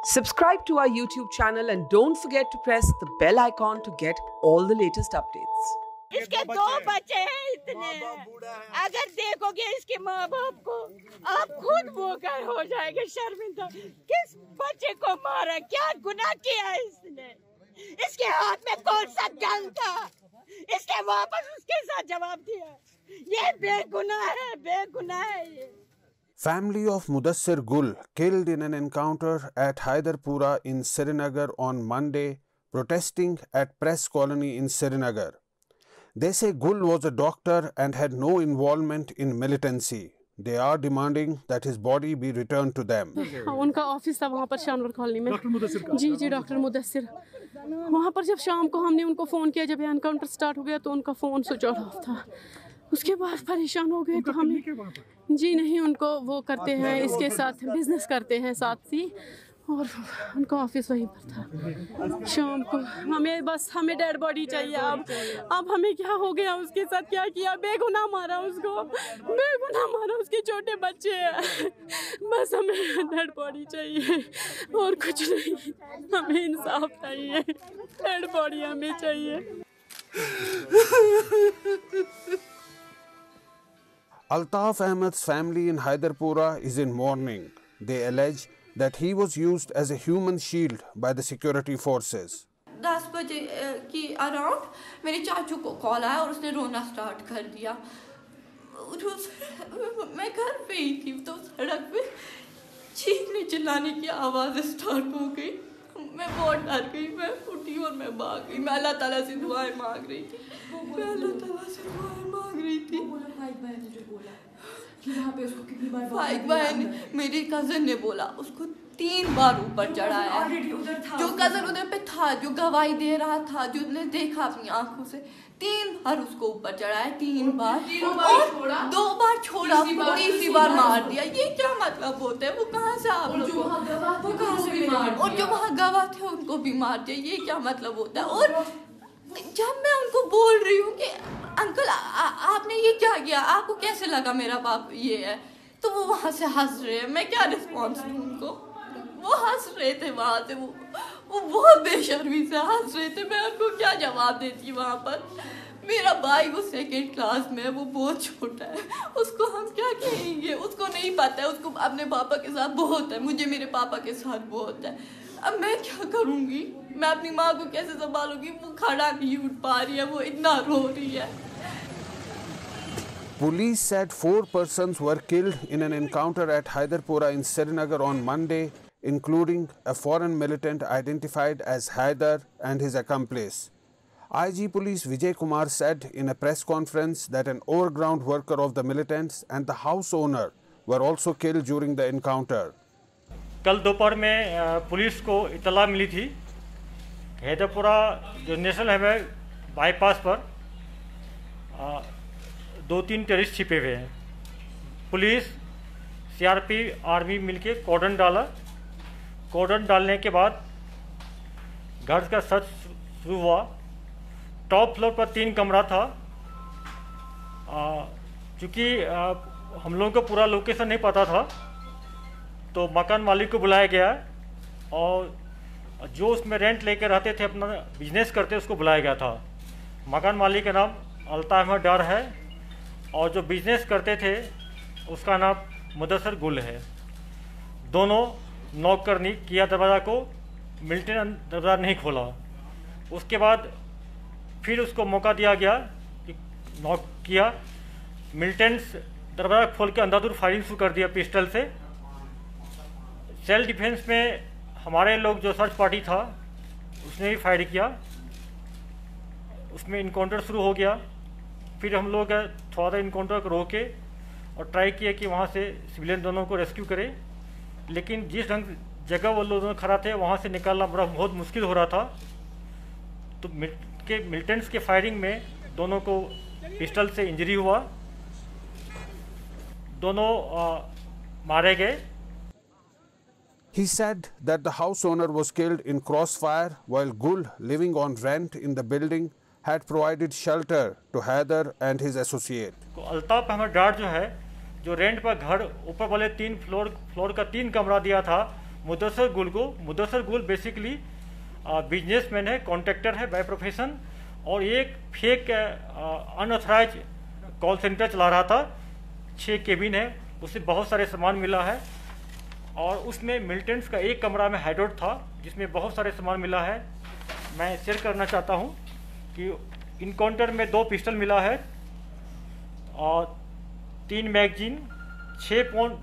Subscribe to our YouTube channel and don't forget to press the bell icon to get all the latest updates. इसके दो बच्चे हैं इतने, अगर देखोगे इसके माँ बाप को आप खुद बोकर हो जाएंगे शर्मिंदा। किस बच्चे को मारा, क्या गुनाह किया इसने? इसके हाथ में कौन सा गन था? इसने वापस उसके साथ जवाब दिया। ये बेगुनाह है, बेगुनाह है ये। Family of Mudassir Gul killed in an encounter at Haidarpura in Srinagar on Monday, protesting at Press Colony in Srinagar. They say Gul was a doctor and had no involvement in militancy. They are demanding that his body be returned to them. उनका office था वहाँ पर शानवर colony में। Doctor Mudassir का? जी जी, doctor Mudassir. वहाँ पर जब शाम को हमने उनको फ़ोन किया, जब एनकाउंटर स्टार्ट हो गया तो उनका फ़ोन स्विच ऑफ था। उसके बाद परेशान हो गए तो हमें जी नहीं, उनको वो करते हैं, इसके साथ बिजनेस करते हैं साथ ही, और उनका ऑफिस वहीं पर था। शाम को हमें डेड बॉडी चाहिए। अब हमें क्या हो गया, उसके साथ क्या किया? बेगुनाह मारा उसको, बेगुनाह मारा, उसके छोटे बच्चे हैं। बस हमें डेड बॉडी चाहिए और कुछ नहीं, हमें इंसाफ चाहिए, डेड बॉडी हमें चाहिए। Altaf Ahmed's family in Haidarpura is in mourning. They allege that he was used as a human shield by the security forces. 10 बजे की अराउंड मेरे चाचू को कॉल आया और उसने रोना स्टार्ट कर दिया। मैं घर पे ही थी तो सड़क पे चीखने चिल्लाने की आवाज़ स्टार्ट हो गई। मैं बहुत डर गई, मैं उठी और मैं भाग गई। मैं अल्लाह ताला से दुआएं मांग रही थी, मैं अल्लाह ताला से दुआएं मांग रही थी। फाइक बहन, मेरी कज़न ने बोला उसको 3 बार ऊपर चढ़ाया। जो कज़न उधर पे था, जो गवाही दे रहा था, जो ने देखा अपनी आंखों से, 3 बार उसको ऊपर चढ़ाया, 3 बार, और 2 बार छोड़ा, तीसरी बार मार दिया। ये क्या मतलब होता है? वो कहाँ से आप लोग, और जो वहाँ गवाह थे उनको भी मार दिया, ये क्या मतलब होता है? और जब मैं उनको बोल रही हूँ कि अंकल आपने ये क्या किया, आपको कैसे लगा मेरा बाप ये है, तो वो वहाँ से हंस रहे हैं। मैं क्या रिस्पॉन्स दूँ उनको? वो हंस रहे थे वहाँ से, वो बहुत बेशर्मी से हंस रहे थे। मैं उनको क्या जवाब देती वहाँ पर? मेरा भाई वो 2nd क्लास में है, वो बहुत छोटा है, उसको हम क्या कहेंगे? उसको नहीं पता है, उसको अपने पापा के साथ बहुत है, मुझे मेरे पापा के साथ बहुत है। अब मैं क्या करूँगी? मैं अपनी माँ को कैसे संभालूंगी? वो खड़ा नहीं उठ पा रही है, वो इतना रो रही है। Police said 4 persons were killed in an encounter at Haidarpura in Srinagar on Monday, including a foreign militant identified as Haidar and his accomplice. IG Police Vijay Kumar said in a press conference that an overground worker of the militants and the house owner were also killed during the encounter. कल दोपहर में police को इतला मिली थी, हैदरपुरा जो national highway bypass पर 2-3 terrorist छिपे हुए हैं। पुलिस, CRP, आर्मी मिलके कॉर्डन डाला। कॉर्डन डालने के बाद घर का सर्च शुरू हुआ। टॉप फ्लोर पर 3 कमरा था। चूँकि हम लोगों को पूरा लोकेशन नहीं पता था तो मकान मालिक को बुलाया गया और जो उसमें रेंट लेकर रहते थे, अपना बिजनेस करते, उसको बुलाया गया था। मकान मालिक का नाम अल्ताफ अहमद डार है और जो बिजनेस करते थे उसका नाम मुदस्सिर गुल है। दोनों नॉक करनी किया दरवाज़ा को, मिलिटेंट दरवाज़ा नहीं खोला। उसके बाद फिर उसको मौका दिया गया कि नॉक किया, मिलिटेंट्स दरवाज़ा खोल के अंधाधुंध फायरिंग शुरू कर दिया पिस्टल से। सेल्फ डिफेंस में हमारे लोग जो सर्च पार्टी था उसने भी फायर किया, उसमें इनकाउंटर शुरू हो गया। फिर हम लोग थोड़ा सा इनकाउंटर को रोके और ट्राई किया कि वहाँ से सिविलियन दोनों को रेस्क्यू करें, लेकिन जिस ढंग जगह वो लोग खड़ा थे वहाँ से निकालना बहुत मुश्किल हो रहा था। तो मिलिटेंट्स के फायरिंग में दोनों को पिस्टल से इंजरी हुआ, दोनों मारे गए। He said that the house owner was killed in crossfire while Gul, living on rent in the building, had provided shelter to Haidar and his associate. Altaf Ahmad Dar जो है, जो रेंट पर घर ऊपर वाले 3 फ्लोर का 3 कमरा दिया था, मुदस्सर गुल को। मुदस्सर गुल बेसिकली बिजनेसमैन है, कॉन्ट्रैक्टर है बाय प्रोफेशन, और एक फेक अनऑथराइज कॉल सेंटर चला रहा था। 6 केबिन है, उससे बहुत सारे सामान मिला है, और उसमें मिलिटेंट्स का एक कमरा में हाइडआउट था जिसमें बहुत सारे सामान मिला है। मैं शेयर करना चाहता हूं कि इनकाउंटर में 2 पिस्टल मिला है और 3 मैगजीन, 6 फोन,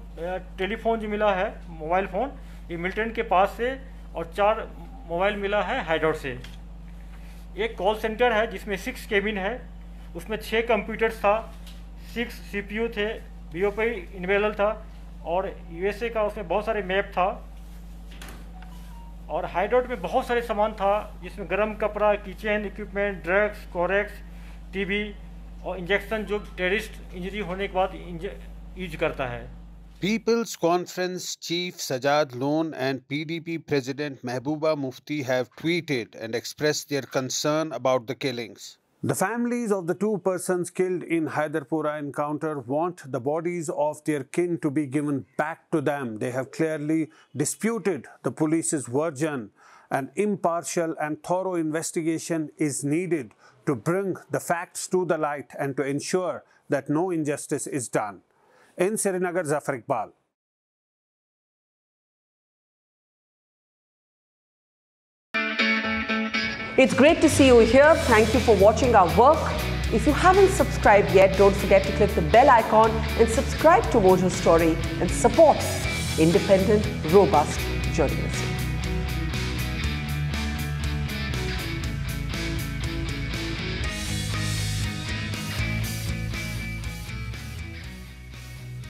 टेलीफोन जो मिला है, मोबाइल फ़ोन ये मिलिटेंट के पास से, और 4 मोबाइल मिला है हाइडआउट से। एक कॉल सेंटर है जिसमें 6 केबिन है, उसमें 6 कंप्यूटर्स था, 6 CPU थे, BOP इनेबल था, और USA का उसमें बहुत सारे मैप था, और हाइडआउट में बहुत सारे सामान था जिसमें गर्म कपड़ा, kitchen equipment, drugs, Corex, TV और इंजेक्शन जो टेररिस्ट इंजरी होने के बाद यूज करता है। People's Conference Chief Sajad Lone and PDP President Mehbooba Mufti have tweeted and expressed their concern about the killings. The families of the 2 persons killed in Haidarpura encounter want the bodies of their kin to be given back to them. They have clearly disputed the police's version. An impartial and thorough investigation is needed to bring the facts to the light and to ensure that no injustice is done. In Srinagar, Zafar Iqbal. It's great to see you here. Thank you for watching our work. If you haven't subscribed yet, don't forget to click the bell icon and subscribe to Mojo Story and support independent, robust journalism.